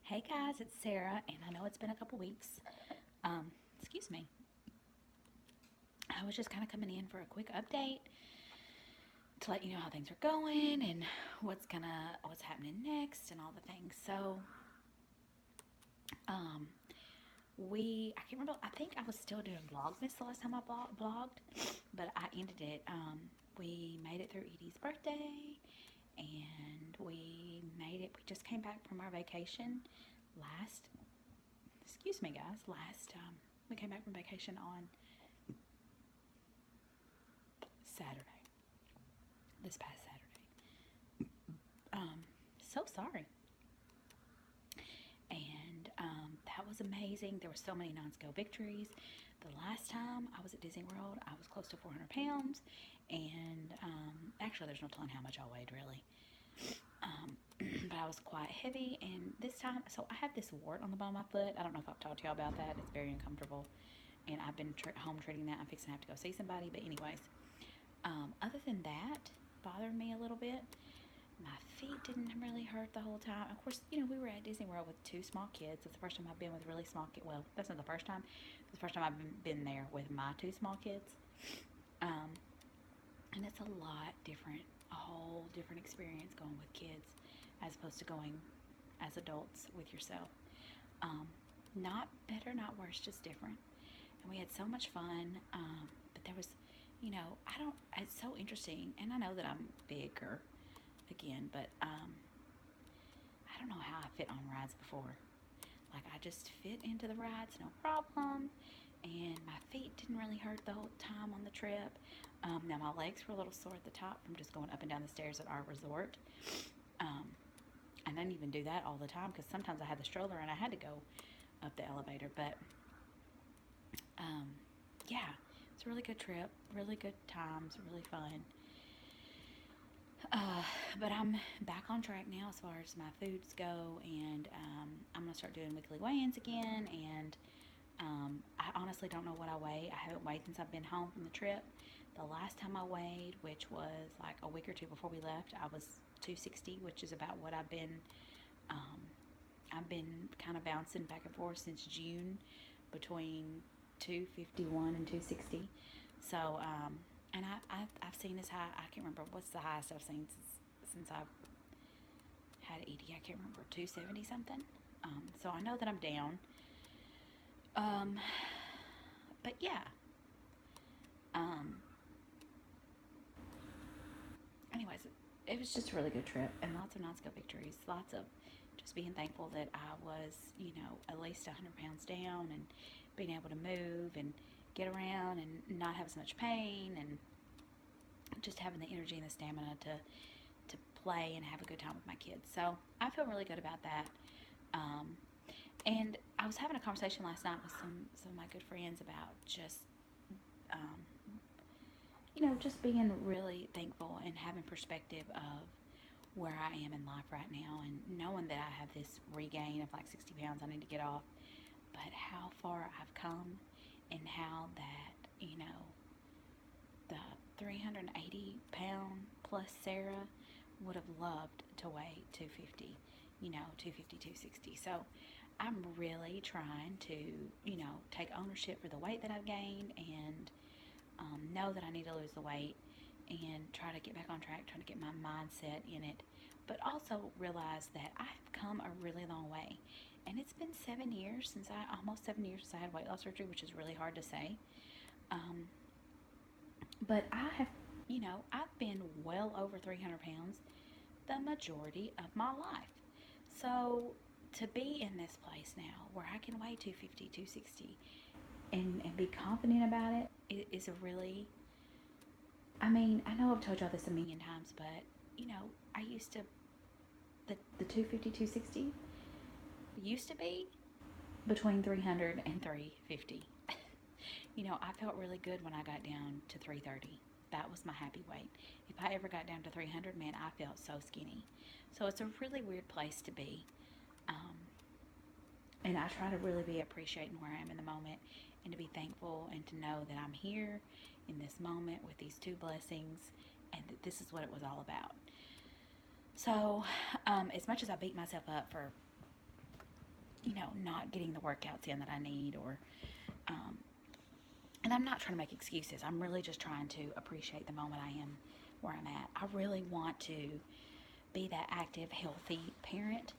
Hey guys, it's Sarah, and I know it's been a couple weeks. Excuse me. I was just kind of coming in for a quick update to let you know how things are going and what's happening next and all the things. Um, I can't remember. I think I was still doing Vlogmas the last time I blogged, but I ended it. We made it through Edie's birthday, and we made it. We just came back from our vacation last. Excuse me, guys. We came back from vacation on Saturday, this past Saturday. So sorry. And that was amazing. There were so many non-scale victories. The last time I was at Disney World, I was close to 400 pounds. And actually, there's no telling how much I weighed, really. But I was quite heavy. And this time, so I have this wart on the bottom of my foot. I don't know if I've talked to y'all about that. It's very uncomfortable. And I've been home treating that. I'm fixing to have to go see somebody. But, anyways, other than that, bothered me a little bit. My feet didn't really hurt the whole time. Of course, we were at Disney World with two small kids. It's the first time I've been with really small kids. Well, that's not the first time. It's the first time I've been there with my two small kids. Um, and it's a lot different, a whole different experience going with kids as opposed to going as adults with yourself. Um, Not better, not worse, just different. And we had so much fun. But there was, I don't, it's so interesting. And I know that I'm bigger again, but I don't know how I fit on rides before. Like, I just fit into the rides, no problem. And my feet didn't really hurt the whole time on the trip. Now, my legs were a little sore at the top from just going up and down the stairs at our resort. Um, I didn't even do that all the time because sometimes I had the stroller and I had to go up the elevator. But um, yeah, it's a really good trip, really good times, really fun. But I'm back on track now as far as my foods go, and I'm gonna start doing weekly weigh-ins again. And I honestly don't know what I weigh. I haven't weighed since I've been home from the trip. The last time I weighed, which was like a week or two before we left, I was 260, which is about what I've been. Um, I've been kind of bouncing back and forth since June between 251 and 260. So, and I've seen as high. I can't remember what's the highest I've seen since I've had Edie. I can't remember, 270 something. So I know that I'm down. Um, but yeah. Um, Anyways, it was just a really good trip and lots of non-scale victories. Lots of just being thankful that I was, at least 100 pounds down and being able to move and get around and not have as much pain and just having the energy and the stamina to play and have a good time with my kids. So I feel really good about that. Um, and I was having a conversation last night with some of my good friends about just um, just being really thankful and having perspective of where I am in life right now and knowing that I have this regain of like 60 pounds I need to get off, but how far I've come and how that, the 380-pound plus Sarah would have loved to weigh 250, 250, 260. So I'm really trying to, take ownership for the weight that I've gained and know that I need to lose the weight and try to get back on track, trying to get my mindset in it, but also realize that I've come a really long way. And it's been almost 7 years since I had weight loss surgery, which is really hard to say. Um, but I've been well over 300 pounds the majority of my life. So to be in this place now where I can weigh 250, 260 and be confident about it is a really, I mean, I know I've told y'all this a million times, but I used to, the 250, 260 used to be between 300 and 350. I felt really good when I got down to 330. That was my happy weight. If I ever got down to 300, man, I felt so skinny. So it's a really weird place to be. Um, and I try to really be appreciating where I am in the moment and to be thankful and to know that I'm here in this moment with these two blessings and that this is what it was all about. So, as much as I beat myself up for not getting the workouts in that I need, or, um, and I'm not trying to make excuses. I'm really just trying to appreciate the moment I am where I'm at. I really want to be that active, healthy parent,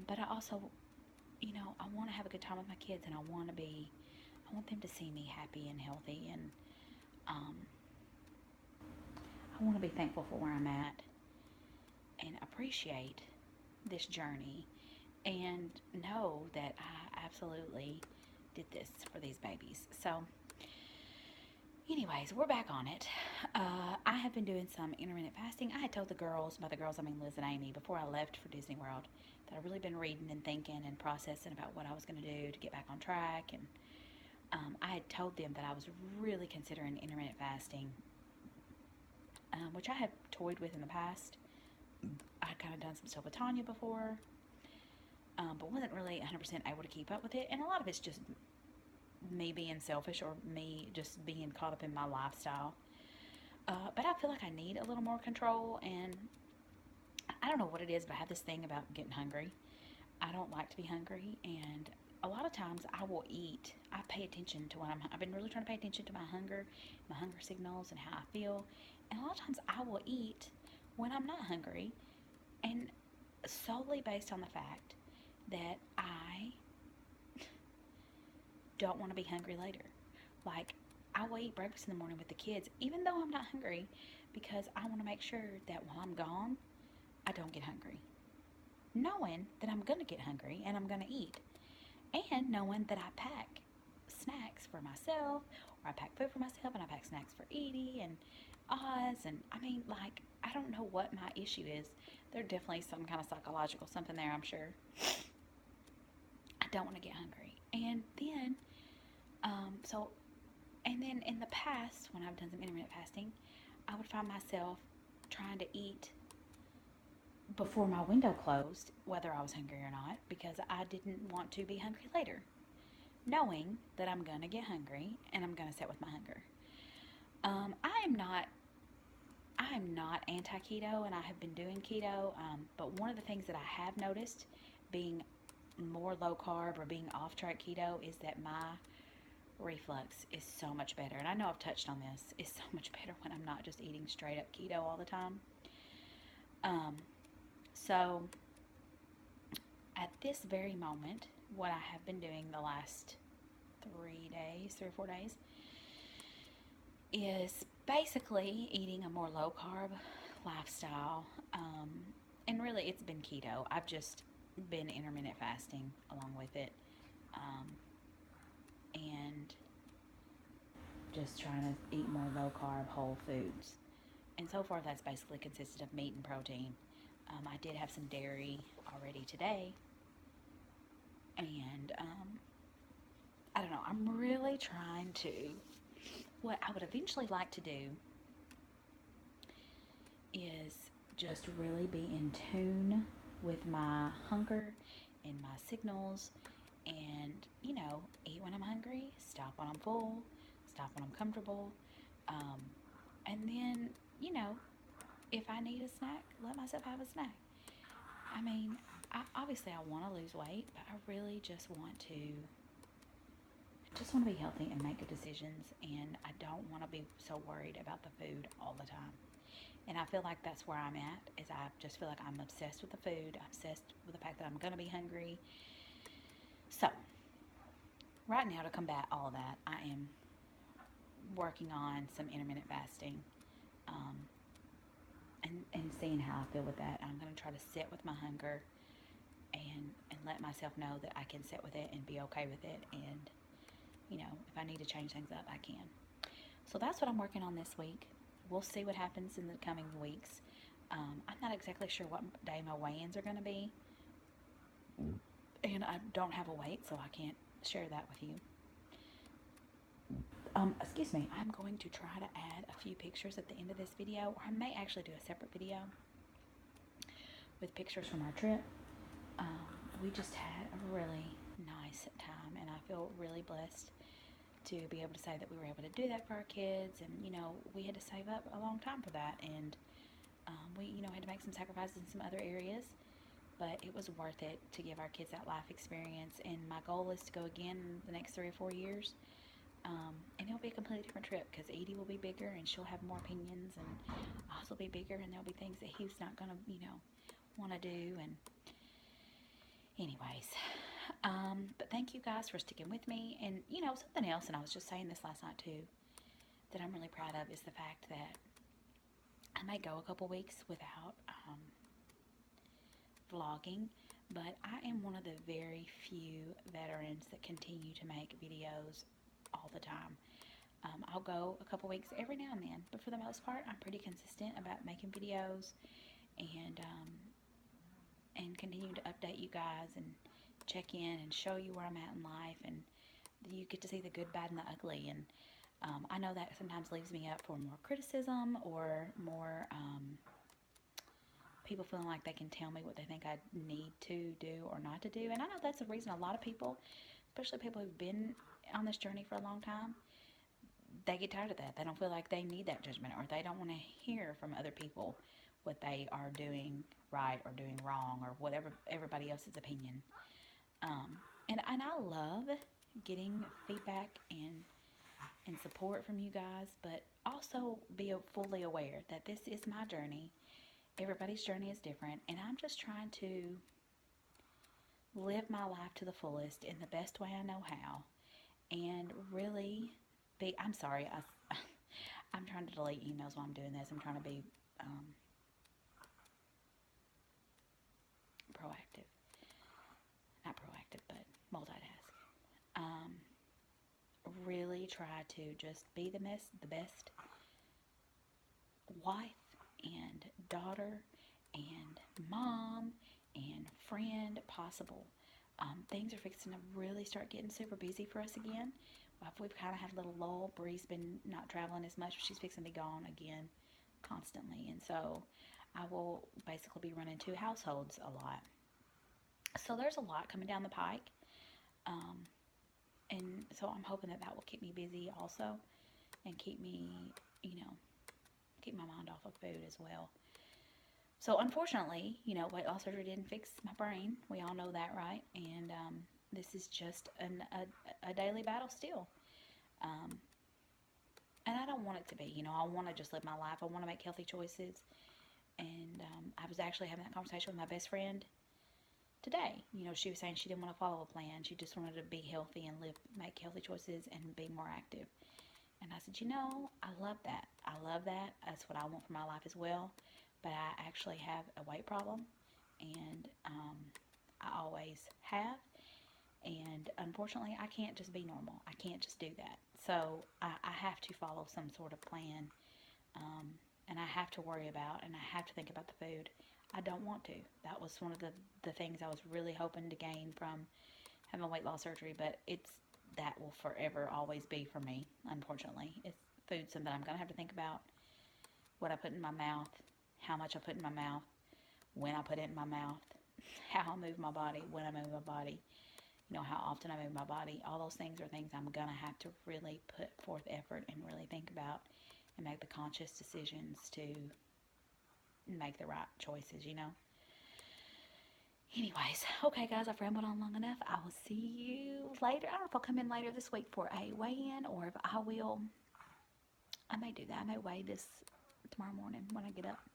but I also, I want to have a good time with my kids, and I want them to see me happy and healthy, and um, I want to be thankful for where I'm at and appreciate this journey and know that I absolutely did this for these babies. So, anyways, we're back on it. I have been doing some intermittent fasting. I had told the girls, by the girls I mean Liz and Amy, before I left for Disney World, that I've really been reading and thinking and processing about what I was going to do to get back on track. And I had told them that I was really considering intermittent fasting, which I had toyed with in the past. I'd kind of done some stuff with Tanya before, but wasn't really 100% able to keep up with it. And a lot of it's just me being selfish, or me just being caught up in my lifestyle. But I feel like I need a little more control, and I don't know what it is, but I have this thing about getting hungry. I don't like to be hungry, and a lot of times I will eat. I pay attention to when I've been really trying to pay attention to my hunger signals and how I feel. And a lot of times I will eat when I'm not hungry, and solely based on the fact that I don't want to be hungry later. Like, I will eat breakfast in the morning with the kids, even though I'm not hungry, because I want to make sure that while I'm gone, I don't get hungry. Knowing that I'm going to get hungry and I'm going to eat. And knowing that I pack snacks for myself, or I pack food for myself, and I pack snacks for Edie and Oz. And I mean, like, I don't know what my issue is. There's definitely some kind of psychological something there, I'm sure. I don't want to get hungry. And then, and then in the past, when I've done some intermittent fasting, I would find myself trying to eat before my window closed, whether I was hungry or not, because I didn't want to be hungry later, knowing that I'm going to get hungry and I'm going to sit with my hunger. I am not anti-keto, and I have been doing keto, but one of the things that I have noticed being more low carb or being off track keto is that my reflux is so much better. And I know I've touched on this. It's so much better when I'm not just eating straight up keto all the time. So at this very moment, what I have been doing the last 3 or 4 days, is basically eating a more low carb lifestyle. And really it's been keto. I've just been intermittent fasting along with it. And just trying to eat more low carb whole foods. And so far that's basically consisted of meat and protein. I did have some dairy already today. And I don't know, I'm really trying to, what I would eventually like to do is just really be in tune with my hunger and my signals, and eat when I'm hungry, stop when I'm full, stop when I'm comfortable, and then if I need a snack, let myself have a snack. I mean, obviously I want to lose weight, but I really just want to be healthy and make good decisions, and I don't want to be so worried about the food all the time. And I feel like that's where I'm at, is I just feel like I'm obsessed with the food. I'm obsessed with the fact that I'm going to be hungry. So, right now, to combat all of that, I am working on some intermittent fasting, and seeing how I feel with that. I'm going to try to sit with my hunger and let myself know that I can sit with it and be okay with it. And, if I need to change things up, I can. So that's what I'm working on this week. We'll see what happens in the coming weeks. I'm not exactly sure what day my weigh-ins are going to be. And I don't have a weight, so I can't share that with you. Excuse me, I'm going to try to add a few pictures at the end of this video, or I may actually do a separate video with pictures from our trip. We just had a really nice time, and I feel really blessed to be able to say that we were able to do that for our kids. And we had to save up a long time for that, and we had to make some sacrifices in some other areas, but it was worth it to give our kids that life experience. And my goal is to go again in the next 3 or 4 years. And it'll be a completely different trip because Edie will be bigger and she'll have more opinions, and Oz will be bigger and there'll be things that he's not going to, want to do. And anyways, but thank you guys for sticking with me. And, something else, and I was just saying this last night too, that I'm really proud of is the fact that I may go a couple weeks without vlogging, but I am one of the very few veterans that continue to make videos all the time. I'll go a couple weeks every now and then, but for the most part, I'm pretty consistent about making videos and continue to update you guys and check in and show you where I'm at in life, and you get to see the good, bad, and the ugly. And I know that sometimes leaves me up for more criticism or more people feeling like they can tell me what they think I need to do or not to do. And I know that's the reason a lot of people, especially people who've been on this journey for a long time, they get tired of that. They don't feel like they need that judgment, or they don't want to hear from other people what they are doing right or doing wrong, or whatever everybody else's opinion. And I love getting feedback and support from you guys, but also be fully aware that this is my journey. Everybody's journey is different, and I'm just trying to live my life to the fullest in the best way I know how, and really be, I'm sorry, I'm trying to delete emails while I'm doing this. I'm trying to be proactive. Not proactive, but multitask. Really try to just be the best wife and daughter and mom and friend possible. Things are fixing to really start getting super busy for us again. We've kind of had a little lull. Bree's been not traveling as much, but she's fixing to be gone again constantly. And so I will basically be running 2 households a lot. So there's a lot coming down the pike. And so I'm hoping that will keep me busy also, and keep me, keep my mind off of food as well. So unfortunately, weight loss surgery didn't fix my brain. We all know that, right? And this is just a daily battle still. And I don't want it to be. I want to just live my life. I want to make healthy choices. And I was actually having that conversation with my best friend today. She was saying she didn't want to follow a plan. She just wanted to be healthy and make healthy choices and be more active. And I said, I love that. I love that. That's what I want for my life as well. But I actually have a weight problem, and I always have. And unfortunately, I can't just be normal. I can't just do that. So I have to follow some sort of plan, and I have to worry about, and I have to think about the food. I don't want to. That was one of the things I was really hoping to gain from having weight loss surgery, but that will forever always be for me, unfortunately. Food's something I'm going to have to think about. What I put in my mouth, how much I put in my mouth, when I put it in my mouth, how I move my body, when I move my body, how often I move my body. All those things are things I'm going to have to really put forth effort and really think about and make the conscious decisions to make the right choices, Anyways, okay guys, I've rambled on long enough. I will see you later. I don't know if I'll come in later this week for a weigh-in, or if I may do that. I may weigh this tomorrow morning when I get up.